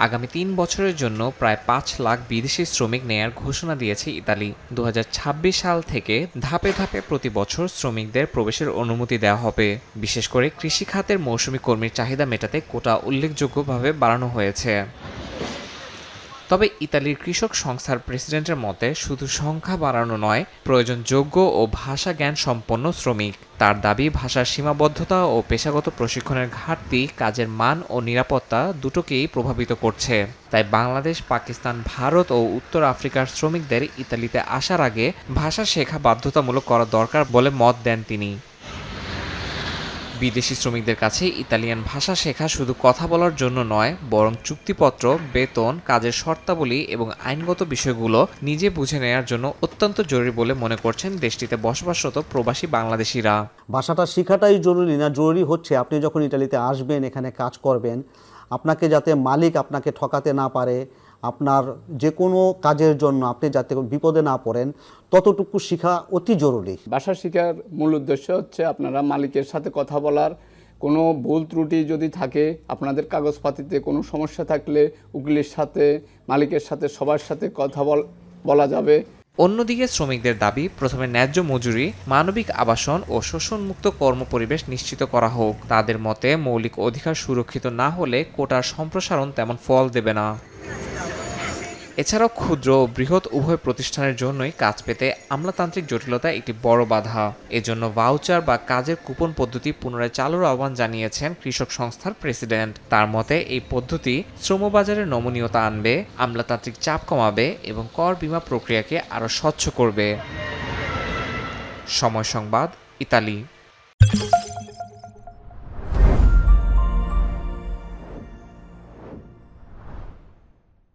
আগামী ৩ বছরের জন্য প্রায় ৫ লাখ বিদেশি শ্রমিক নেয়ার ঘোষণা দিয়েছে ইতালি। ২০২৬ সাল থেকে ধাপে ধাপে প্রতি বছর শ্রমিকদের প্রবেশের অনুমতি দেওয়া হবে। বিশেষ করে কৃষি খাতের মৌসুমি কর্মীর চাহিদা মেটাতে কোটা উল্লেখযোগ্যভাবে বাড়ানো হয়েছে। তবে ইতালির কৃষক সংস্থার প্রেসিডেন্টের মতে শুধু সংখ্যা বাড়ানো নয়, প্রয়োজন যোগ্য ও ভাষা জ্ঞান সম্পন্ন শ্রমিক। তার দাবি, ভাষার সীমাবদ্ধতা ও পেশাগত প্রশিক্ষণের ঘাটতি কাজের মান ও নিরাপত্তা দুটোকেই প্রভাবিত করছে। তাই বাংলাদেশ, পাকিস্তান, ভারত ও উত্তর আফ্রিকার শ্রমিকদের ইতালিতে আসার আগে ভাষা শেখা বাধ্যতামূলক করা দরকার বলে মত দেন তিনি। বিদেশি শ্রমিকদের কাছে ইতালিয়ান ভাষা শেখা শুধু কথা বলার জন্য নয়, বরং চুক্তিপত্র, বেতন, কাজের শর্তাবলী এবং আইনগত বিষয়গুলো নিজে বুঝে নেওয়ার জন্য অত্যন্ত জরুরি বলে মনে করছেন দেশটিতে বসবাসরত প্রবাসী বাংলাদেশিরা। ভাষাটা শেখাটাই জরুরি না, জরুরি হচ্ছে আপনি যখন ইতালিতে আসবেন, এখানে কাজ করবেন, আপনাকে যাতে মালিক আপনাকে ঠকাতে না পারে, আপনার যে কোনো কাজের জন্য আপনি যাতে বিপদে না পড়েন, ততটুকু শেখা অতি জরুরি। ভাষা শেখার মূল উদ্দেশ্য হচ্ছে আপনারা মালিকের সাথে কথা বলার, কোনো ভুল ত্রুটি যদি থাকে, আপনাদের কাগজপাতিতে কোনো সমস্যা থাকলে উকিলের সাথে, মালিকের সাথে, সবার সাথে কথা বলা যাবে। অন্যদিকে শ্রমিকদের দাবি, প্রথমে ন্যায্য মজুরি, মানবিক আবাসন ও শোষণমুক্ত কর্মপরিবেশ নিশ্চিত করা হোক। তাদের মতে মৌলিক অধিকার সুরক্ষিত না হলে কোটার সম্প্রসারণ তেমন ফল দেবে না। এছাড়াও ক্ষুদ্র ও বৃহৎ উভয় প্রতিষ্ঠানের জন্যই কাজ পেতে আমলাতান্ত্রিক জটিলতা একটি বড় বাধা। এজন্য ভাউচার বা কাজের কুপন পদ্ধতি পুনরায় চালুর আহ্বান জানিয়েছেন কৃষক সংস্থার প্রেসিডেন্ট। তার মতে এই পদ্ধতি শ্রমবাজারে নমনীয়তা আনবে, আমলাতান্ত্রিক চাপ কমাবে এবং কর বীমা প্রক্রিয়াকে আরও স্বচ্ছ করবে। সময় সংবাদ, ইতালি।